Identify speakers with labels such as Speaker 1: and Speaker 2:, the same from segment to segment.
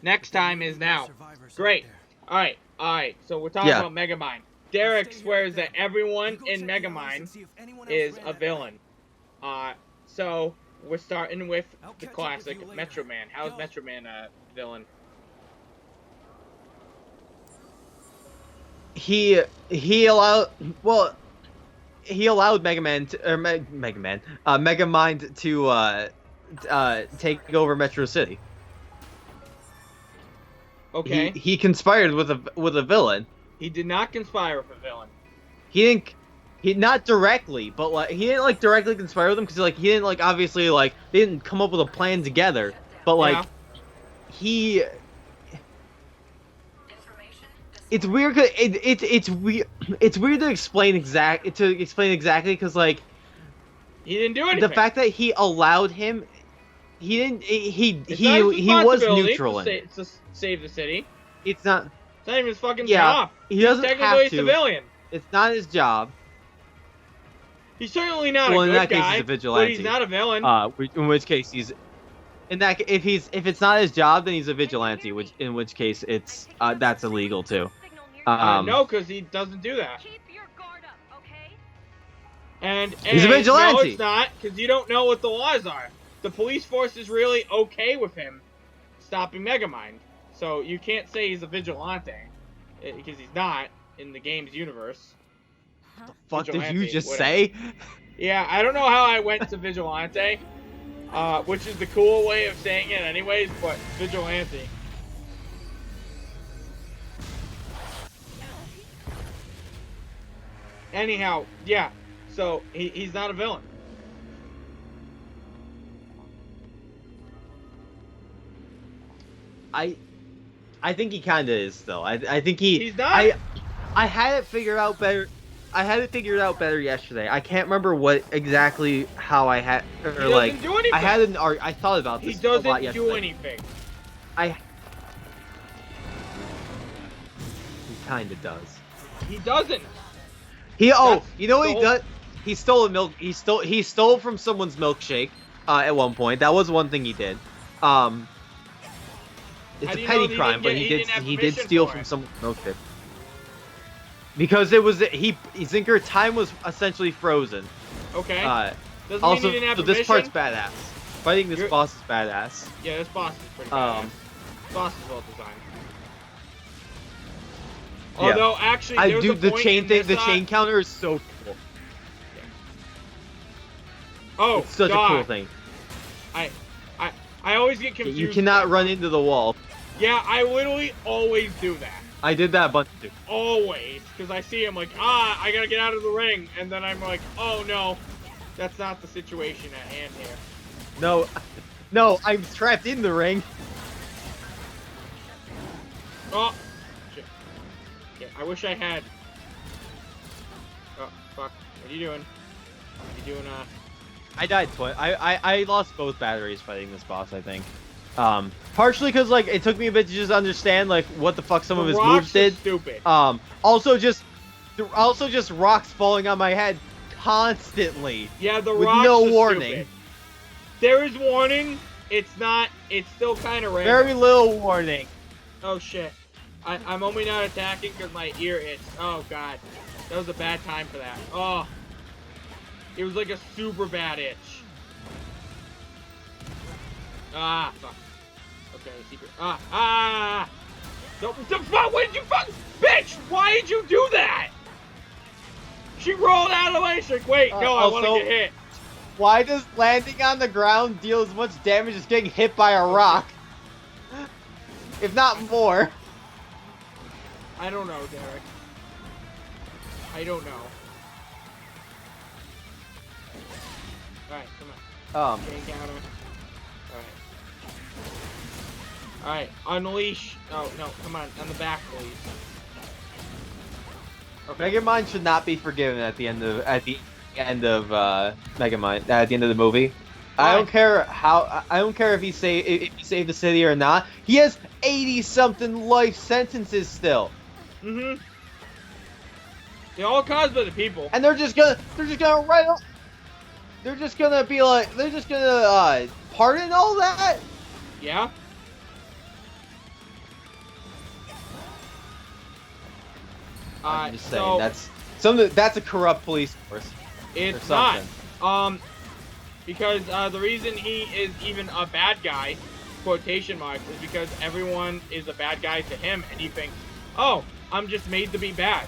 Speaker 1: Next time is now. Great. Alright. So we're talking about Megamind. Derek swears that everyone in Megamind is a villain. So we're starting with the classic Metro Man. How is Metro Man a villain?
Speaker 2: He allowed Megamind to take over Metro City.
Speaker 1: Okay.
Speaker 2: He conspired with a villain.
Speaker 1: He did not conspire with a villain.
Speaker 2: He not directly, but like he didn't like directly conspire with him because like he didn't like obviously like they didn't come up with a plan together. But like he. It's weird. Cause it's weird. It's weird to explain exactly because like
Speaker 1: he didn't do anything.
Speaker 2: The fact that he allowed him, he didn't. He was neutral in it.
Speaker 1: To save the city.
Speaker 2: It's not.
Speaker 1: It's not even his fucking job.
Speaker 2: He doesn't
Speaker 1: He's technically
Speaker 2: have to.
Speaker 1: A civilian.
Speaker 2: It's not his job.
Speaker 1: He's certainly not a good
Speaker 2: in that
Speaker 1: guy.
Speaker 2: Case, he's a vigilante.
Speaker 1: But he's not a villain.
Speaker 2: In which case he's. If it's not his job, then he's a vigilante. In which case it's that's illegal too.
Speaker 1: No, because he doesn't do that.
Speaker 3: Keep your guard up, okay?
Speaker 1: And
Speaker 2: he's a vigilante.
Speaker 1: No, it's not, because you don't know what the laws are. The police force is really okay with him stopping Megamind, so you can't say he's a vigilante because he's not in the game's universe.
Speaker 2: What the fuck did you just say?
Speaker 1: Yeah, I don't know how I went to vigilante. Which is the cool way of saying it anyways, but vigilante. Anyhow, yeah, so he's not a villain.
Speaker 2: I think he kind of is, though. I think
Speaker 1: he's not.
Speaker 2: I had it figured out better. I had it figured out better yesterday. I can't remember what exactly how I had or
Speaker 1: he
Speaker 2: like
Speaker 1: doesn't do anything.
Speaker 2: I thought about this.
Speaker 1: He doesn't
Speaker 2: a lot yesterday.
Speaker 1: do anything.
Speaker 2: He kind of does.
Speaker 1: He doesn't.
Speaker 2: You know what he does? He stole a milk. He stole from someone's milkshake at one point. That was one thing he did. It's a petty crime, but he did steal from someone's milkshake. Because it was Zinker time was essentially frozen.
Speaker 1: Okay. Doesn't
Speaker 2: also,
Speaker 1: mean he didn't have
Speaker 2: this part's badass. Fighting this boss is badass.
Speaker 1: Yeah, this boss is pretty badass. This boss is well designed. Although actually,
Speaker 2: the chain thing, the chain counter is so cool.
Speaker 1: Yeah. Oh,
Speaker 2: it's such a cool thing.
Speaker 1: I always get confused.
Speaker 2: You cannot run into the wall.
Speaker 1: Yeah, I literally always do that.
Speaker 2: I did that a bunch too.
Speaker 1: Always, because I see him like, I gotta get out of the ring, and then I'm like, oh no, that's not the situation at hand here.
Speaker 2: No, I'm trapped in the ring.
Speaker 1: Oh, shit. Yeah, I wish I had. Oh, fuck. What are you doing? What are you doing,
Speaker 2: I died twice. I lost both batteries fighting this boss, I think. Partially because like it took me a bit to just understand like what the fuck some of his moves did.
Speaker 1: Stupid.
Speaker 2: Also just rocks falling on my head constantly.
Speaker 1: Yeah, the
Speaker 2: with
Speaker 1: rocks
Speaker 2: no
Speaker 1: are
Speaker 2: warning.
Speaker 1: Stupid. There is warning. It's not. It's still kind of random.
Speaker 2: Very little warning.
Speaker 1: Oh shit. I'm only not attacking because my ear itched. Oh god, that was a bad time for that. Oh, it was like a super bad itch. Ah, fuck. Okay, secret. The fuck? What did you fuck? Bitch! Why did you do that? She rolled out of the way. She's like, wait, no, I want to get hit.
Speaker 2: Why does landing on the ground deal as much damage as getting hit by a rock? If not more.
Speaker 1: I don't know, Derek. I don't know. Alright, come on. Chain counter. Alright, unleash. Oh, no, come on the back, please. Okay.
Speaker 2: Megamind should not be forgiven at the end of Megamind. At the end of the movie. Why? I don't care if he saved the city or not. He has 80-something life sentences still.
Speaker 1: Mm-hmm. They're all caused by the people.
Speaker 2: And they're just gonna write off. They're just gonna pardon all that?
Speaker 1: Yeah.
Speaker 2: I'm just saying
Speaker 1: so
Speaker 2: that's something. That's a corrupt police force.
Speaker 1: it's
Speaker 2: or
Speaker 1: not.
Speaker 2: something.
Speaker 1: Because the reason he is even a bad guy, quotation marks, is because everyone is a bad guy to him, and he thinks, oh, I'm just made to be bad.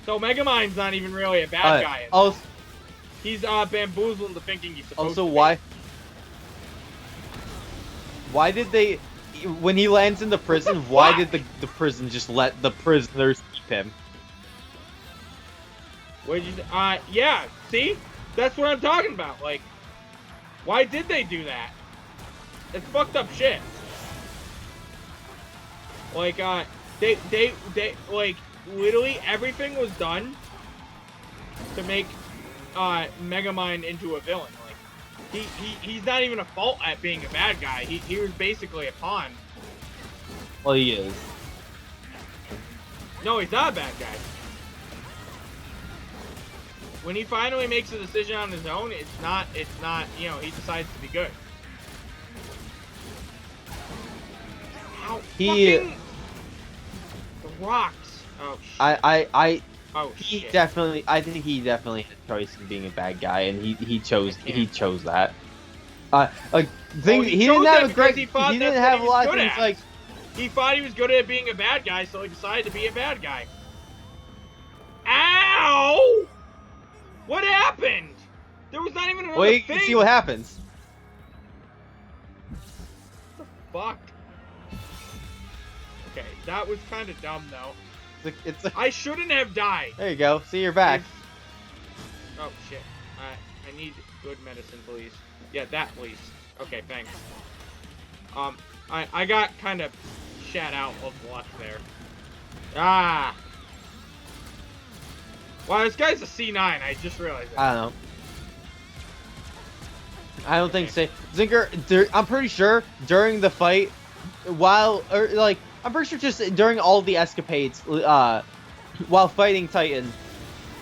Speaker 1: So Megamind's not even really a bad guy.
Speaker 2: Also,
Speaker 1: he's bamboozled into thinking he's supposed to be.
Speaker 2: Why did they, when he lands in the prison, why did the prison just let the prisoners keep him?
Speaker 1: What did you yeah, see? That's what I'm talking about. Like, why did they do that? It's fucked up shit. Like, they like, literally everything was done to make Megamind into a villain. Like, he's not even a fault at being a bad guy. He was basically a pawn.
Speaker 2: Well, he is.
Speaker 1: No, he's not a bad guy. When he finally makes a decision on his own, it's not, you know, he decides to be good. How fucking the rocks. Oh shit. Oh shit.
Speaker 2: I think he definitely had a choice in being a bad guy, and he chose that. Like he didn't have a great, he didn't have a lot of things like.
Speaker 1: He thought he was good at being a bad guy, so he decided to be a bad guy. Ow! What happened? There was not even another
Speaker 2: Well, you
Speaker 1: thing.
Speaker 2: can see what happens.
Speaker 1: What the fuck? Okay, that was kind of dumb though. I shouldn't have died.
Speaker 2: There you go. See, you're back.
Speaker 1: Oh shit. I need good medicine, please. Yeah, that please. Okay, thanks. I got kind of shat out of luck there. Ah. Wow, this guy's a C9. I just realized that.
Speaker 2: I don't know. I don't think so. Zinker, I'm pretty sure during the fight, I'm pretty sure just during all the escapades, while fighting Titan,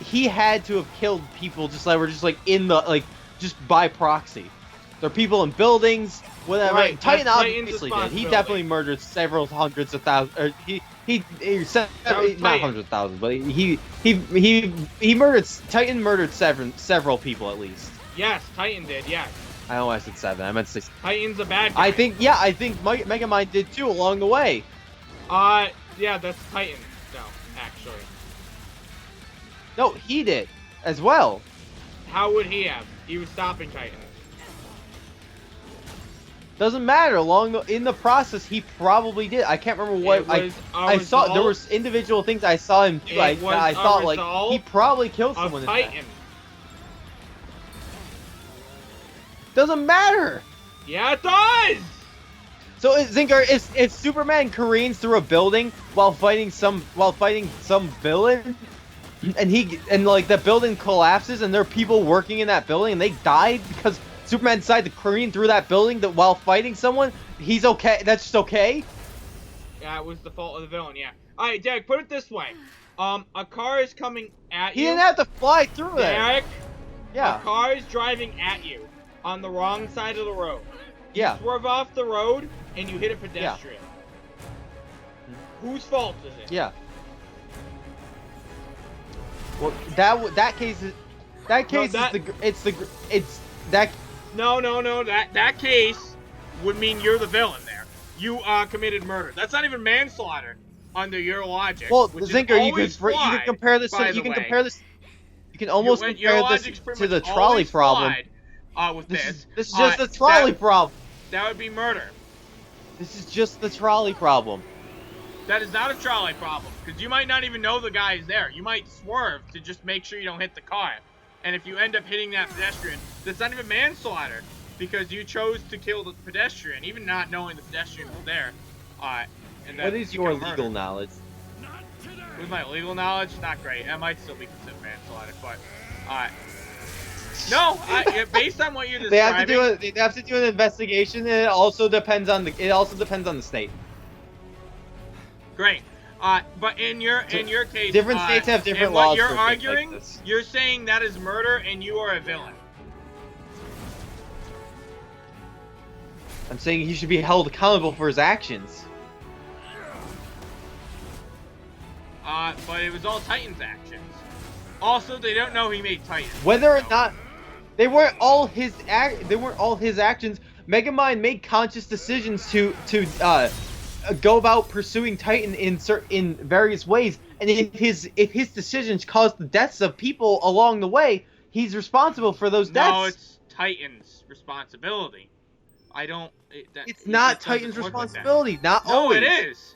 Speaker 2: he had to have killed people just like in the just by proxy. There are people in buildings, whatever.
Speaker 1: Right,
Speaker 2: Titan obviously did. He definitely murdered several hundreds of thousands. Or not hundreds of thousands, but he murdered. Titan murdered several people at least.
Speaker 1: Yes, Titan did. Yes.
Speaker 2: I know I said 7. I meant 6.
Speaker 1: Titan's a bad guy.
Speaker 2: I think Megamind did too along the way.
Speaker 1: Yeah, that's Titan. No, actually.
Speaker 2: No, he did as well.
Speaker 1: How would he have? He was stopping Titan.
Speaker 2: Doesn't matter. In the process, he probably did. I can't remember what I saw. There was individual things I saw him do. I thought like he probably killed someone.
Speaker 1: Titan.
Speaker 2: Doesn't matter.
Speaker 1: Yeah, it does.
Speaker 2: So Zinker, if Superman careens through a building while fighting some villain, and like the building collapses and there are people working in that building and they died because Superman decided to careen through that building while fighting someone, he's okay. That's just okay.
Speaker 1: Yeah, it was the fault of the villain. Yeah. All right, Derek. Put it this way. A car is coming at you.
Speaker 2: He didn't have to fly through there.
Speaker 1: Derek.
Speaker 2: Yeah.
Speaker 1: A car is driving at you on the wrong side of the road.
Speaker 2: Yeah.
Speaker 1: You swerve off the road and you hit a pedestrian.
Speaker 2: Yeah.
Speaker 1: Whose fault is it?
Speaker 2: Yeah. Well, that case is that.
Speaker 1: No. That case would mean you're the villain there. You committed murder. That's not even manslaughter under your logic.
Speaker 2: Well, Zinker, you can compare this. You can compare this. You can almost compare this to the trolley problem.
Speaker 1: With this
Speaker 2: is just the trolley problem.
Speaker 1: That would be murder.
Speaker 2: This is just the trolley problem.
Speaker 1: That is not a trolley problem, because you might not even know the guy is there. You might swerve to just make sure you don't hit the car. And if you end up hitting that pedestrian, that's not even manslaughter, because you chose to kill the pedestrian, even not knowing the pedestrian was there. And
Speaker 2: what is your legal knowledge?
Speaker 1: What's my legal knowledge? Not great. It might still be considered manslaughter, but no, based on what you're describing,
Speaker 2: they have to do an investigation, and it also depends on the state.
Speaker 1: Great. But in your case,
Speaker 2: different states have different laws.
Speaker 1: What you're
Speaker 2: for
Speaker 1: arguing,
Speaker 2: like this.
Speaker 1: You're saying that is murder, and you are a villain.
Speaker 2: I'm saying he should be held accountable for his actions.
Speaker 1: but it was all Titan's actions. Also, they don't know he made Titan.
Speaker 2: Whether or not they weren't all his actions. Megamind made conscious decisions to go about pursuing Titan in various ways, and if his decisions caused the deaths of people along the way, he's responsible for those deaths.
Speaker 1: No, it's Titan's responsibility. It's
Speaker 2: not Titan's responsibility. Not always.
Speaker 1: No, it is.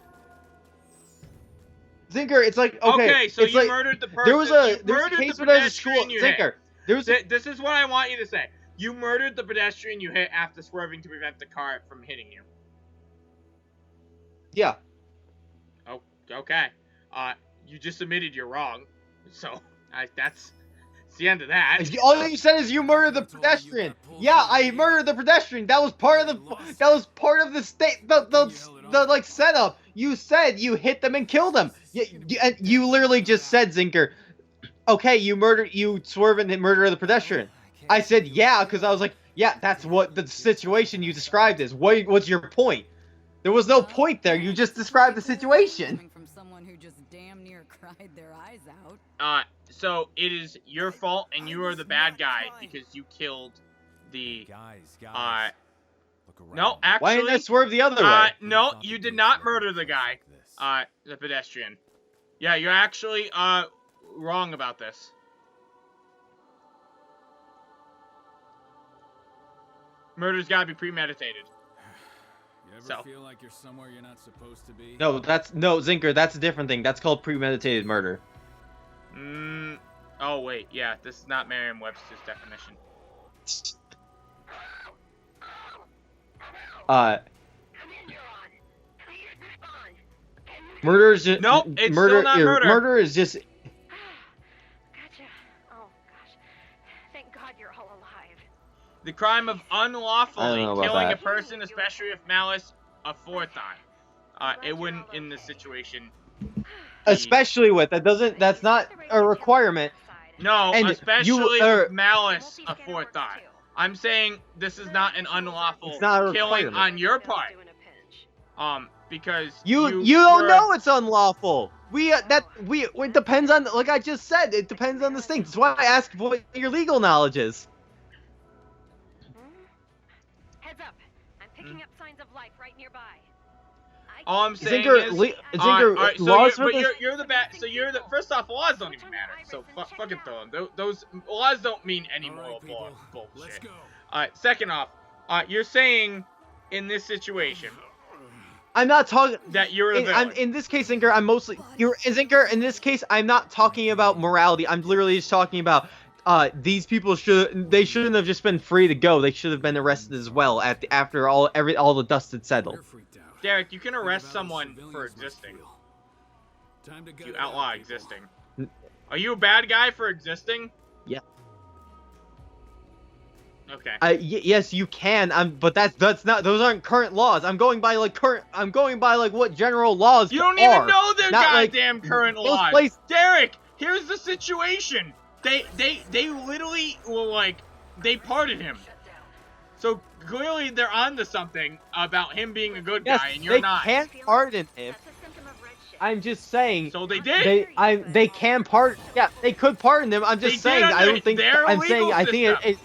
Speaker 2: Zinker, it's like okay.
Speaker 1: So
Speaker 2: it's
Speaker 1: you
Speaker 2: like,
Speaker 1: murdered the person.
Speaker 2: There was a case where there was a school. Zinker,
Speaker 1: This is what I want you to say. You murdered the pedestrian you hit after swerving to prevent the car from hitting you.
Speaker 2: Yeah.
Speaker 1: Oh, okay. You just admitted you're wrong. So, that's the end of that.
Speaker 2: All you said is you murdered the pedestrian. Yeah, I murdered the pedestrian. That was part of the state. The like setup. You said you hit them and killed them. You literally just said, Zinker, okay, you swerve and murder the pedestrian. I said, yeah, because I was like, yeah, that's what the situation you described is. What's your point? There was no point there. You just described the situation.
Speaker 4: From someone who just damn near cried their eyes out.
Speaker 1: So it is your fault, and you are the bad guy because you killed the.
Speaker 5: Guys. Look around.
Speaker 1: No, actually.
Speaker 2: Why didn't I swerve the other way?
Speaker 1: No, you did not murder the guy. The pedestrian. Yeah, you're actually wrong about this. Murder's gotta be premeditated.
Speaker 5: You ever feel like you're somewhere you're not supposed to be?
Speaker 2: No, Zinker, that's a different thing. That's called premeditated murder.
Speaker 1: Oh wait, yeah, this is not Merriam-Webster's definition.
Speaker 2: Murder is just
Speaker 1: nope, it's still not murder.
Speaker 2: Murder is just.
Speaker 3: Gotcha. Oh gosh. Thank God you're all alive.
Speaker 1: The crime of unlawfully killing
Speaker 2: that.
Speaker 1: a person, especially with malice, aforethought. It wouldn't in this situation.
Speaker 2: Especially with that's not a requirement.
Speaker 1: No,
Speaker 2: And
Speaker 1: especially with malice aforethought. I'm saying this is not an unlawful killing on your part. Because
Speaker 2: you don't know it's unlawful. It depends on, like I just said, it depends on this thing. That's why I asked what your legal knowledge is.
Speaker 3: Heads up. I'm picking up signs of life right nearby.
Speaker 1: All I'm saying
Speaker 2: Zinker,
Speaker 1: is,
Speaker 2: Zinker,
Speaker 1: so
Speaker 2: laws
Speaker 1: you're the bad. So you're the first off. Laws don't even matter. So fucking throw them. Those laws don't mean any moral bullshit. Second off, you're saying in this situation,
Speaker 2: I'm not talking
Speaker 1: that you're a villain.
Speaker 2: In this case, Zinker, Zinker. In this case, I'm not talking about morality. I'm literally just talking about these people shouldn't have just been free to go. They should have been arrested as well after all the dust had settled.
Speaker 1: Derek, you can arrest someone for existing. You outlaw existing. Are you a bad guy for existing?
Speaker 2: Yeah.
Speaker 1: Okay.
Speaker 2: Yes, you can. But that's not. Those aren't current laws. I'm going by like what general laws.
Speaker 1: You don't even know their goddamn current laws. Derek, here's the situation. They literally they pardoned him. So clearly they're onto something about him being a good guy, and you're not.
Speaker 2: They can't pardon him. I'm just saying.
Speaker 1: So they did.
Speaker 2: They can pardon. Yeah, they could pardon him. I'm just saying. I don't think. I'm saying. I think it.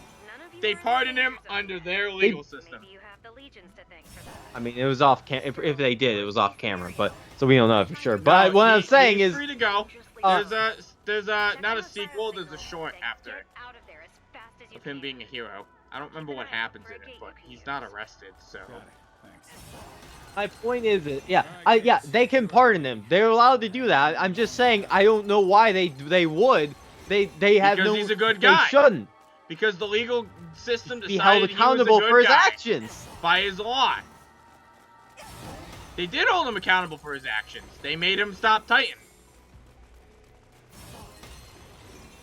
Speaker 1: They pardoned him under their legal system.
Speaker 2: I mean, it was off cam. If they did, it was off camera. But so we don't know for sure. But what I'm saying is,
Speaker 1: free to go. There's not a sequel. There's a short after it of him being a hero. I don't remember what happens in it, but he's not arrested. So.
Speaker 2: My point is, they can pardon him. They're allowed to do that. I'm just saying. I don't know why they would. They have
Speaker 1: because
Speaker 2: no.
Speaker 1: He's a good guy.
Speaker 2: They shouldn't.
Speaker 1: Because the legal system decided
Speaker 2: be held accountable
Speaker 1: he was a good
Speaker 2: for his
Speaker 1: guy
Speaker 2: actions
Speaker 1: by his law. They did hold him accountable for his actions. They made him stop Titan.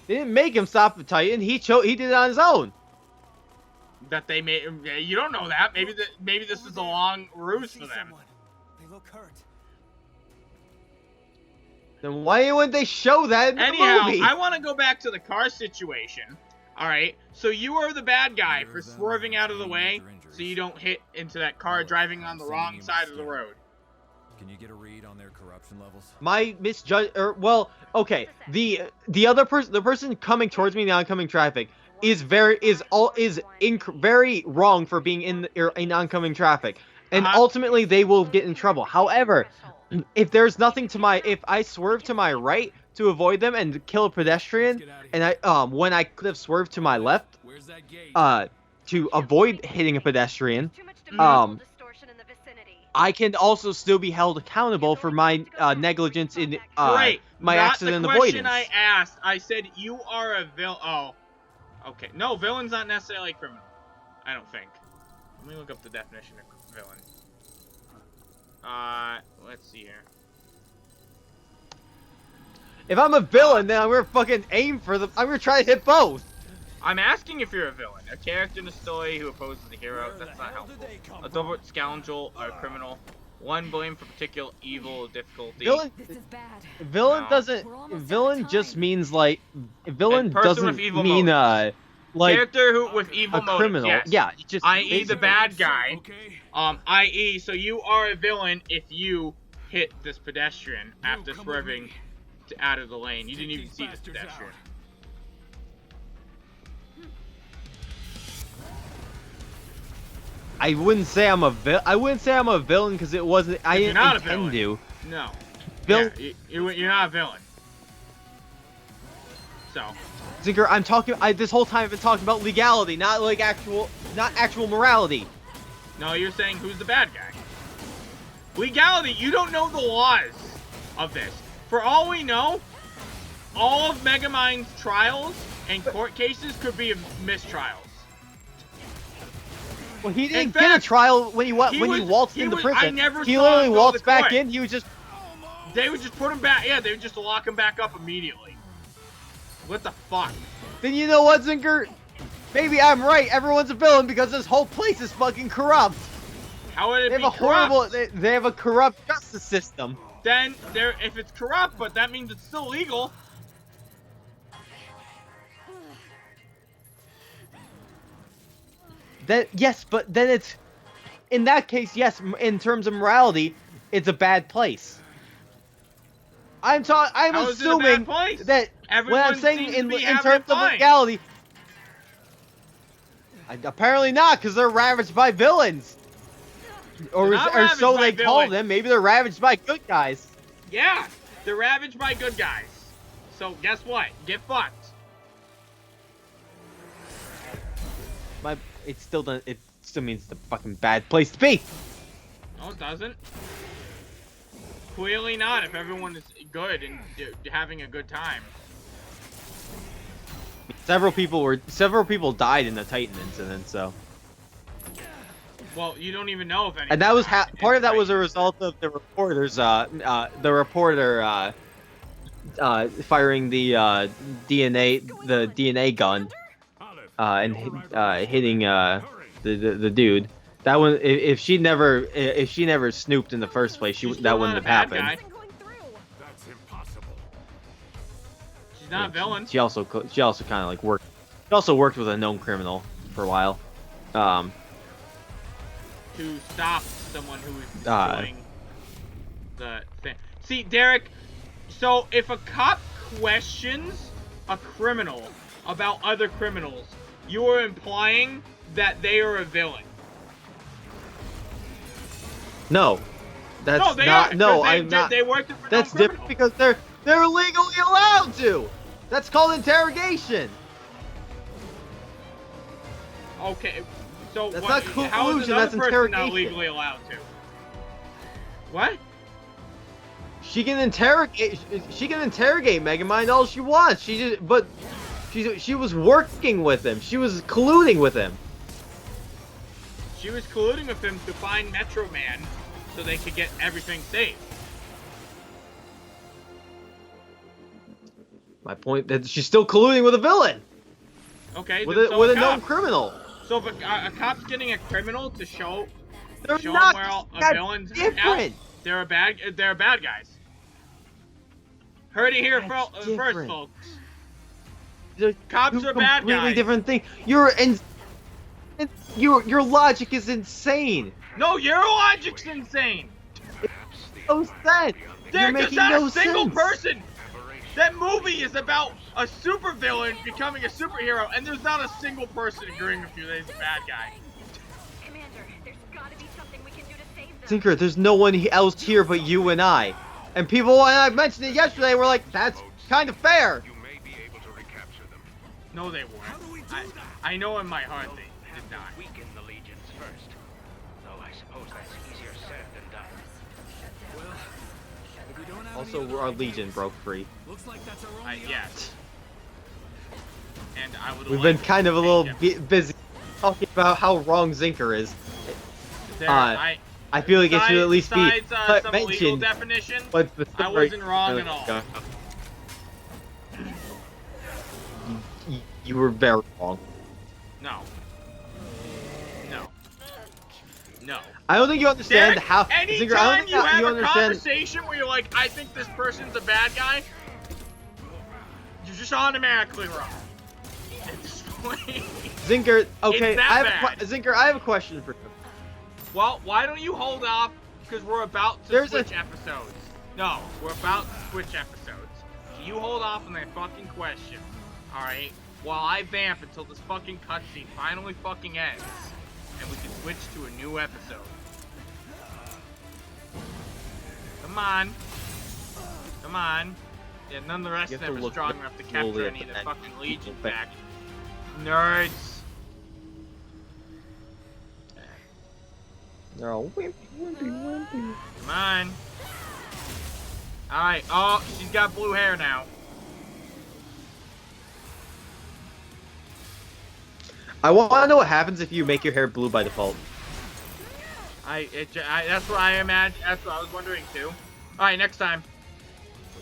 Speaker 2: They didn't make him stop the Titan. He did it on his own.
Speaker 1: That they made. You don't know that. Maybe this is a long ruse for them.
Speaker 5: They look hurt.
Speaker 2: Then why wouldn't they show that in the movie?
Speaker 1: I want to go back to the car situation. All right. So you are the bad guy for swerving out of the way so you don't hit into that car driving on the wrong side of the road.
Speaker 5: Can you get a read on their corruption levels?
Speaker 2: My misjudge, or well, okay. The other person, the person coming towards me in the oncoming traffic, is very wrong for being in oncoming traffic, and ultimately they will get in trouble. However, if there's nothing to my, if I swerve to my right to avoid them and kill a pedestrian, and when I could have swerved to my left, to avoid hitting a pedestrian, I can also still be held accountable for my negligence in my accident avoidance.
Speaker 1: The question I asked, I said you are a villain. Oh, okay. No, villain's not necessarily a criminal. I don't think. Let me look up the definition of villain. Let's see here.
Speaker 2: If I'm a villain, then I'm gonna fucking aim for the. I'm gonna try to hit both.
Speaker 1: I'm asking if you're a villain, a character in the story who opposes the hero. That's not helpful. A double scoundrel or a criminal. One blamed for particular evil or difficulty.
Speaker 2: Villain,
Speaker 4: This is bad.
Speaker 2: villain
Speaker 1: No.
Speaker 2: doesn't. Villain just means like. Villain
Speaker 1: person
Speaker 2: doesn't
Speaker 1: with evil
Speaker 2: mean
Speaker 1: motives.
Speaker 2: like
Speaker 1: Character who with evil
Speaker 2: a
Speaker 1: motives.
Speaker 2: criminal.
Speaker 1: Yes.
Speaker 2: Yeah, just
Speaker 1: I.e. the
Speaker 2: basically.
Speaker 1: bad guy.
Speaker 5: Okay.
Speaker 1: I.e. so you are a villain if you hit this pedestrian after swerving out of the lane. You didn't even see this pedestrian.
Speaker 2: I wouldn't say I'm a villain because it wasn't. I
Speaker 1: You're
Speaker 2: didn't
Speaker 1: not a
Speaker 2: intend
Speaker 1: villain.
Speaker 2: to.
Speaker 1: No.
Speaker 2: Villain.
Speaker 1: Yeah, you're not a villain. So.
Speaker 2: Zinker, I'm talking. This whole time I've been talking about legality, not like actual morality.
Speaker 1: No, you're saying who's the bad guy. Legality, you don't know the laws of this. For all we know, all of Megamind's trials and court cases could be mistrials.
Speaker 2: Well, he didn't
Speaker 1: In
Speaker 2: get a
Speaker 1: fact,
Speaker 2: trial when he waltzed into prison.
Speaker 1: I never
Speaker 2: He
Speaker 1: saw
Speaker 2: literally
Speaker 1: him go to
Speaker 2: waltzed back
Speaker 1: court.
Speaker 2: in. He was just.
Speaker 1: They would just put him back. Yeah, they would just lock him back up immediately. What the fuck?
Speaker 2: Then you know what, Zinker? Maybe I'm right. Everyone's a villain because this whole place is fucking corrupt.
Speaker 1: How would it
Speaker 2: They
Speaker 1: be
Speaker 2: have a horrible.
Speaker 1: corrupt?
Speaker 2: They have a corrupt justice system.
Speaker 1: Then if it's corrupt, but that means it's still legal.
Speaker 2: Yes, but then it's. In that case, yes. In terms of morality, it's a bad place. I'm
Speaker 1: How is it a bad
Speaker 2: assuming
Speaker 1: place?
Speaker 2: that when
Speaker 1: Everyone
Speaker 2: I'm saying
Speaker 1: seems to
Speaker 2: in
Speaker 1: be
Speaker 2: terms
Speaker 1: having
Speaker 2: of
Speaker 1: fun.
Speaker 2: legality, apparently not, because they're ravaged by villains, or
Speaker 1: They're not
Speaker 2: or so
Speaker 1: ravaged by
Speaker 2: they call
Speaker 1: villains.
Speaker 2: them. Maybe they're ravaged by good guys.
Speaker 1: Yeah, they're ravaged by good guys. So guess what? Get fucked.
Speaker 2: It still doesn't. It still means it's a fucking bad place to be.
Speaker 1: No, it doesn't. Clearly not. If everyone is good and having a good time.
Speaker 2: Several people died in the Titan incident, so.
Speaker 1: Well, you don't even know if any.
Speaker 2: And that was part of that was a result of the reporters, firing the DNA gun, and hitting the dude. That one, if she never snooped in the first place, that wouldn't have happened.
Speaker 1: Guy.
Speaker 5: That's impossible.
Speaker 1: She's not a villain.
Speaker 2: She also kind of like worked. She also worked with a known criminal for a while.
Speaker 1: To stop someone who is destroying the thing. See, Derek, so if a cop questions a criminal about other criminals, you are implying that they are a villain.
Speaker 2: No, that's
Speaker 1: No, they
Speaker 2: not.
Speaker 1: are.
Speaker 2: No,
Speaker 1: 'cause
Speaker 2: I'm not.
Speaker 1: They worked for
Speaker 2: That's
Speaker 1: known
Speaker 2: different
Speaker 1: criminals.
Speaker 2: because they're legally allowed to. That's called interrogation.
Speaker 1: Okay, so
Speaker 2: That's
Speaker 1: what,
Speaker 2: not
Speaker 1: how is
Speaker 2: collusion,
Speaker 1: another
Speaker 2: that's
Speaker 1: person not
Speaker 2: interrogation.
Speaker 1: legally allowed to? What?
Speaker 2: She can interrogate Megamind all she wants. She was working with him. She was colluding with him.
Speaker 1: She was colluding with him to find Metro Man so they could get everything safe.
Speaker 2: My point that she's still colluding with a villain,
Speaker 1: Okay,
Speaker 2: with
Speaker 1: then
Speaker 2: a
Speaker 1: so
Speaker 2: with
Speaker 1: a
Speaker 2: a known
Speaker 1: cop.
Speaker 2: criminal.
Speaker 1: So if a cop's getting a criminal to show
Speaker 2: They're
Speaker 1: him
Speaker 2: not.
Speaker 1: where a
Speaker 2: That's
Speaker 1: villain's
Speaker 2: different.
Speaker 1: out, they're bad guys. Heard it here
Speaker 2: That's
Speaker 1: first,
Speaker 2: different.
Speaker 1: folks.
Speaker 2: They're
Speaker 1: Cops
Speaker 2: two
Speaker 1: are bad
Speaker 2: completely
Speaker 1: guys.
Speaker 2: different thing. Your logic is insane.
Speaker 1: No, your logic's insane.
Speaker 2: no sense. You're
Speaker 1: There's
Speaker 2: making
Speaker 1: not
Speaker 2: no
Speaker 1: a single
Speaker 2: sense.
Speaker 1: person. That movie is about a supervillain becoming a superhero, and there's not a single person agreeing with you that he's a bad guy.
Speaker 3: Commander, there's gotta be something we can do to save them.
Speaker 2: Zinker, there's no one else here but you and I. And people, and I mentioned it yesterday, were like, that's kind of fair.
Speaker 6: You may be able to recapture them.
Speaker 1: No, they weren't. I know in my heart they did not.
Speaker 6: Weaken the legions first. Though I suppose that's easier said than done.
Speaker 5: Well, if we don't have
Speaker 2: Also,
Speaker 5: any other
Speaker 2: our
Speaker 5: ideas,
Speaker 2: Legion broke free.
Speaker 5: looks like that's our only
Speaker 1: Yes. And I would.
Speaker 2: We've
Speaker 1: like
Speaker 2: been kind of a
Speaker 1: to
Speaker 2: little
Speaker 1: change it.
Speaker 2: busy talking about how wrong Zinker is.
Speaker 1: There,
Speaker 2: I feel like it should at least be
Speaker 1: besides, some legal
Speaker 2: mentioned.
Speaker 1: definition,
Speaker 2: But the
Speaker 1: I wasn't wrong at all.
Speaker 2: You were very wrong.
Speaker 1: No. No. No.
Speaker 2: I don't think you understand
Speaker 1: Derek,
Speaker 2: how. Zinker, I don't
Speaker 1: anytime
Speaker 2: think
Speaker 1: you have
Speaker 2: you
Speaker 1: a
Speaker 2: understand.
Speaker 1: conversation where you're like, I think this person's a bad guy, you're just automatically wrong. At this point.
Speaker 2: Zinker, okay,
Speaker 1: It's that bad.
Speaker 2: Zinker, I have a question for you.
Speaker 1: Well, why don't you hold off? Because we're about to switch episodes. No, we're about to switch episodes. So you hold off on that fucking question, alright? While I vamp until this fucking cutscene finally fucking ends. And we can switch to a new episode. Come on. Come on. Yeah, none of the rest
Speaker 2: You
Speaker 1: of
Speaker 2: have to
Speaker 1: them are
Speaker 2: look
Speaker 1: strong enough to
Speaker 2: slowly
Speaker 1: capture
Speaker 2: at
Speaker 1: any of
Speaker 2: the
Speaker 1: the
Speaker 2: end.
Speaker 1: fucking Legion back. Nerds.
Speaker 2: No.
Speaker 1: Come on. Alright, oh, she's got blue hair now.
Speaker 2: I want to know what happens if you make your hair blue by default.
Speaker 1: That's what I imagine. That's what I was wondering too. Alright, next time.